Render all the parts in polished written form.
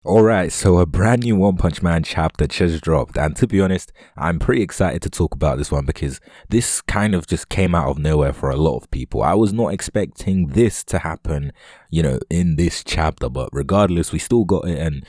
Alright, so a brand new One Punch Man chapter just dropped, and to be honest, I'm pretty excited to talk about this one because this kind of just came out of nowhere for a lot of people. I was not expecting this to happen, in this chapter, but regardless, we still got it, and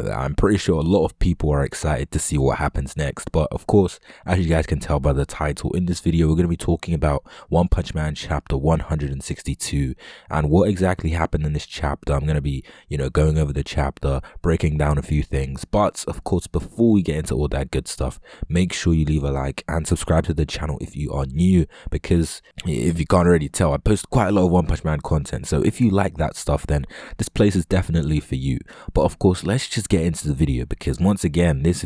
I'm pretty sure a lot of people are excited to see what happens next. But of course, as you guys can tell by the title, in this video, we're going to be talking about One Punch Man chapter 162 and what exactly happened in this chapter. I'm going to be, going over the chapter, breaking down a few things, but of course, before we get into all that good stuff, make sure you leave a like and subscribe to the channel if you are new, because if you can't already tell, I post quite a lot of One Punch Man content, so if you like that stuff, then this place is definitely for you. But of course, let's just get into the video, because once again, this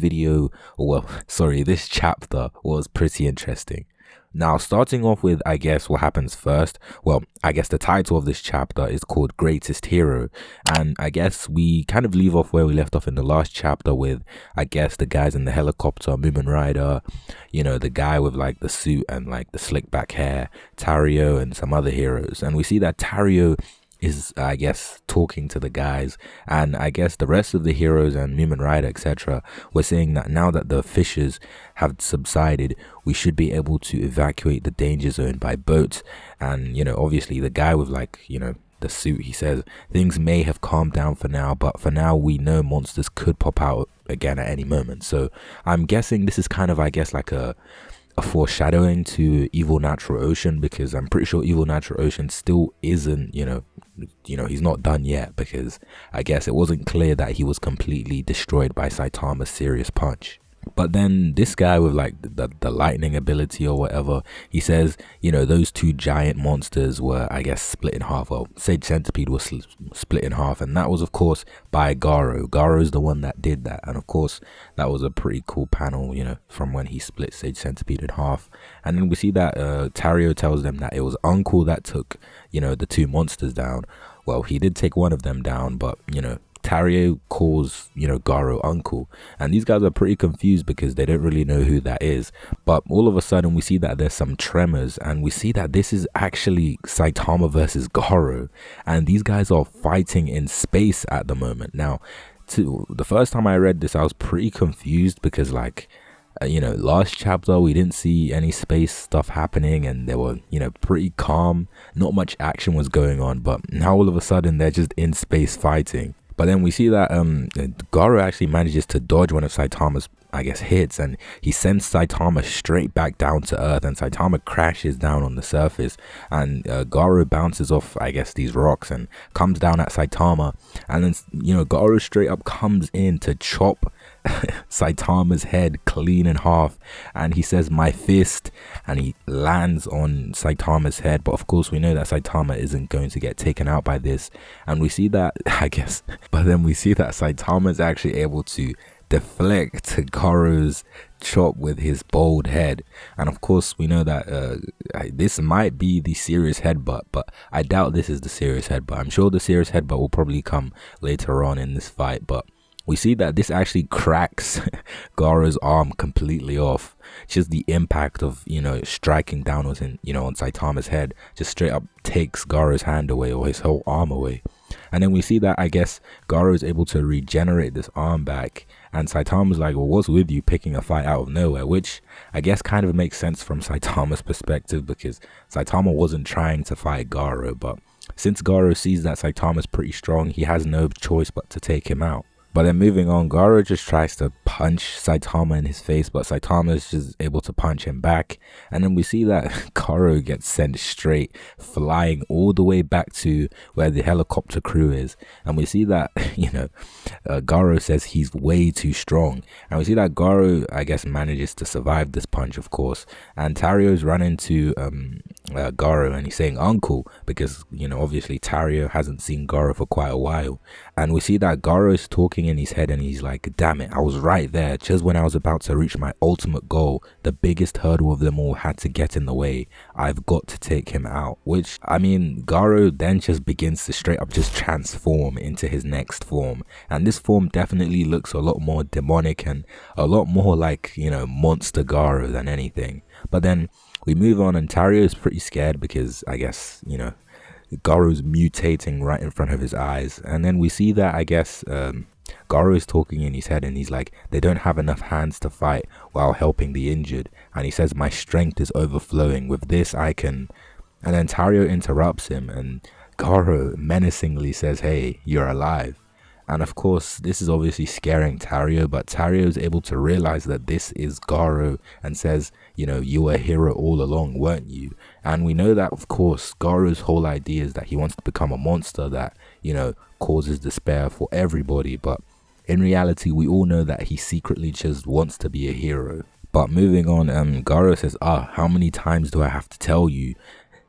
chapter was pretty interesting. Now, starting off with, I guess, what happens first. Well, I guess the title of this chapter is called Greatest Hero. And I guess we kind of leave off where we left off in the last chapter with, I guess, the guys in the helicopter, Moomin Rider, the guy with like the suit and like the slick back hair, Tario, and some other heroes. And we see that Tario is, I guess, talking to the guys, and I guess the rest of the heroes and Moomin Rider, etc., were saying that now that the fissures have subsided, we should be able to evacuate the danger zone by boat. And obviously the guy with the suit, he says things may have calmed down for now, but for now we know monsters could pop out again at any moment. So I'm guessing this is kind of, I guess, like a foreshadowing to Evil Natural Ocean, because I'm pretty sure Evil Natural Ocean still isn't, he's not done yet, because I guess it wasn't clear that he was completely destroyed by Saitama's serious punch. But then this guy with like the lightning ability or whatever, he says, those two giant monsters were, I guess, split in half. Well, Sage Centipede was split in half, and that was, of course, by Garou. Garou's the one that did that, and of course, that was a pretty cool panel, from when he split Sage Centipede in half. And then we see that Tario tells them that it was Uncle that took, the two monsters down. Well, he did take one of them down, but, Tario calls, Garou Uncle, and these guys are pretty confused because they don't really know who that is. But all of a sudden we see that there's some tremors, and we see that this is actually Saitama versus Garou, and these guys are fighting in space at the moment. Now, the first time I read this, I was pretty confused because last chapter we didn't see any space stuff happening, and they were pretty calm, not much action was going on, but now all of a sudden they're just in space fighting. But then we see that Garou actually manages to dodge one of Saitama's, I guess, hits, and he sends Saitama straight back down to earth, and Saitama crashes down on the surface, and Garou bounces off, I guess, these rocks and comes down at Saitama, and then Garou straight up comes in to chop Saitama's head clean in half, and he says, "My fist," and he lands on Saitama's head. But of course we know that Saitama isn't going to get taken out by this, and we see that but then we see that Saitama is actually able to deflect Garou's chop with his bald head. And of course we know that this might be the serious headbutt, but I doubt this is the serious headbutt. I'm sure the serious headbutt will probably come later on in this fight, but we see that this actually cracks Garou's arm completely off. Just the impact of, striking down on Saitama's head just straight up takes Garou's hand away, or his whole arm away. And then we see that, I guess, Garou is able to regenerate this arm back, and Saitama's like, well, what's with you picking a fight out of nowhere? Which I guess kind of makes sense from Saitama's perspective, because Saitama wasn't trying to fight Garou, but since Garou sees that Saitama's pretty strong, he has no choice but to take him out. But then moving on, Garou just tries to punch Saitama in his face, but Saitama is just able to punch him back. And then we see that Garou gets sent straight, flying all the way back to where the helicopter crew is. And we see that, Garou says he's way too strong. And we see that Garou, I guess, manages to survive this punch, of course. And Tario's running to Garou, and he's saying Uncle, because, obviously Tario hasn't seen Garou for quite a while. And we see that Garou is talking in his head, and he's like, damn it, I was right there just when I was about to reach my ultimate goal. The biggest hurdle of them all had to get in the way. I've got to take him out. Which, I mean, Garou then just begins to straight up just transform into his next form, and this form definitely looks a lot more demonic and a lot more like, monster Garou than anything. But then we move on, and Tario is pretty scared because, I guess, Garou's mutating right in front of his eyes. And then we see that, I guess, Garou is talking in his head and he's like, they don't have enough hands to fight while helping the injured. And he says, my strength is overflowing. With this, I can... And then Tario interrupts him and Garou menacingly says, hey, you're alive. And of course, this is obviously scaring Tario, but Tario is able to realize that this is Garou and says, you know, you were a hero all along, weren't you? And we know that, of course, Garou's whole idea is that he wants to become a monster that, you know, causes despair for everybody. But in reality, we all know that he secretly just wants to be a hero. But moving on, Garou says, how many times do I have to tell you?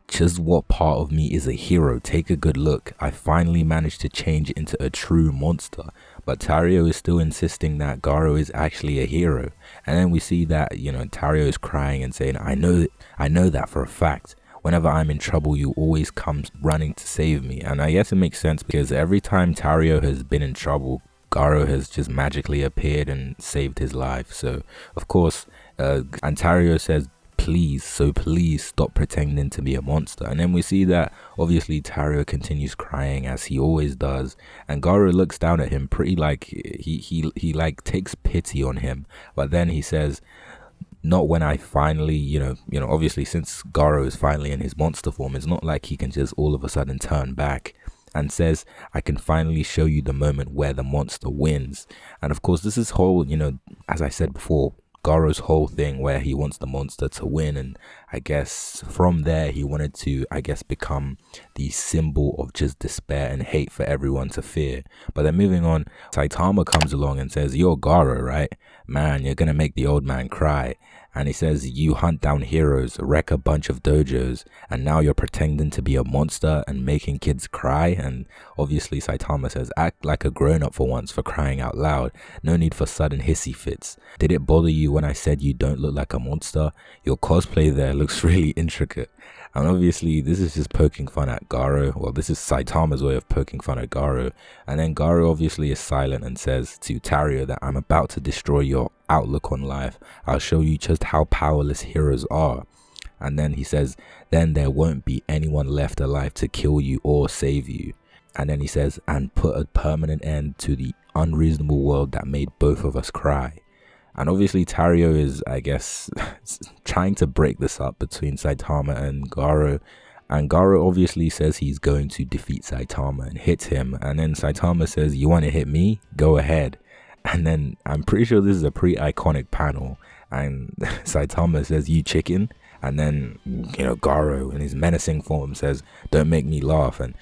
Just what part of me is a hero? Take a good look. I finally managed to change into a true monster. But Tario is still insisting that Garou is actually a hero. And then we see that, you know, Tario is crying and saying, I know that for a fact. Whenever I'm in trouble, you always come running to save me. And I guess it makes sense because every time Tario has been in trouble, Garou has just magically appeared and saved his life. So, of course, and Tario says, please stop pretending to be a monster. And then we see that obviously Tario continues crying as he always does, and Garou looks down at him pretty like he like takes pity on him. But then he says, not when I finally, you know, obviously since Garou is finally in his monster form, it's not like he can just all of a sudden turn back, and says, I can finally show you the moment where the monster wins. And of course, this is whole, you know, as I said before, Garou's whole thing where he wants the monster to win, and I guess from there he wanted to, I guess, become the symbol of just despair and hate for everyone to fear. But then moving on, Saitama comes along and says, you're Garou, right? Man, you're gonna make the old man cry. And he says, you hunt down heroes, wreck a bunch of dojos, and now you're pretending to be a monster and making kids cry. And obviously Saitama says, act like a grown-up for once, for crying out loud. No need for sudden hissy fits. Did it bother you when I said you don't look like a monster? Your cosplay there looks really intricate. And obviously this is just poking fun at Garou. Well, this is Saitama's way of poking fun at Garou. And then Garou obviously is silent and says to Tario that I'm about to destroy your outlook on life. I'll show you just how powerless heroes are. And then he says, then there won't be anyone left alive to kill you or save you. And then he says, and put a permanent end to the unreasonable world that made both of us cry. And obviously Tario is, I guess, trying to break this up between Saitama and Garou. And Garou obviously says he's going to defeat Saitama and hit him. And then Saitama says, you want to hit me? Go ahead. And then I'm pretty sure this is a pretty iconic panel. And Saitama says, you chicken? And then, you know, Garou in his menacing form says, don't make me laugh. And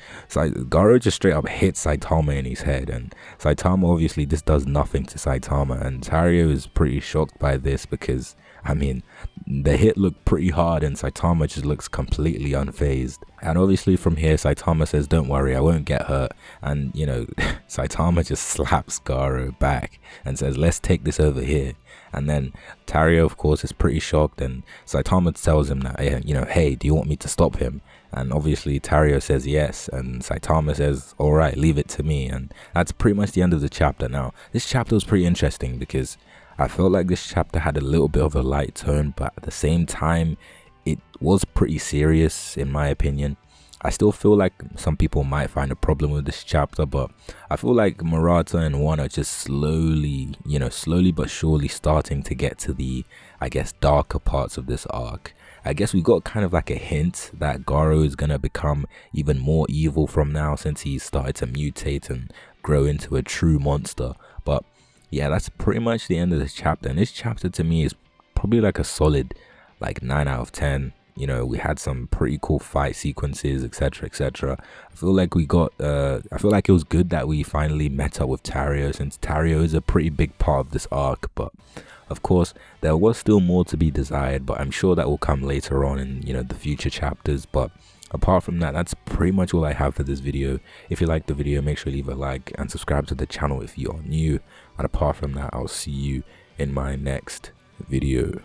Garou just straight up hits Saitama in his head. And Saitama, obviously, this does nothing to Saitama. And Tario is pretty shocked by this because, I mean, the hit looked pretty hard and Saitama just looks completely unfazed. And obviously from here, Saitama says, don't worry, I won't get hurt. And, you know, Saitama just slaps Garou back and says, let's take this over here. And then Tario, of course, is pretty shocked, and Saitama tells him that, you know, hey, do you want me to stop him? And obviously Tario says yes, and Saitama says, all right, leave it to me. And that's pretty much the end of the chapter. Now, this chapter was pretty interesting because I felt like this chapter had a little bit of a light tone, but at the same time, it was pretty serious in my opinion. I still feel like some people might find a problem with this chapter, but I feel like Murata and One are just slowly but surely starting to get to the, I guess, darker parts of this arc. I guess we got kind of like a hint that Garou is going to become even more evil from now since he's started to mutate and grow into a true monster. But yeah, that's pretty much the end of this chapter. And this chapter to me is probably like a solid like 9 out of 10. You know, we had some pretty cool fight sequences, etc, etc. I feel like we got I feel like it was good that we finally met up with Tario, since Tario is a pretty big part of this arc. But of course there was still more to be desired, but I'm sure that will come later on in, you know, the future chapters. But apart from that, that's pretty much all I have for this video. If you liked the video, make sure you leave a like and subscribe to the channel if you are new. And apart from that, I'll see you in my next video.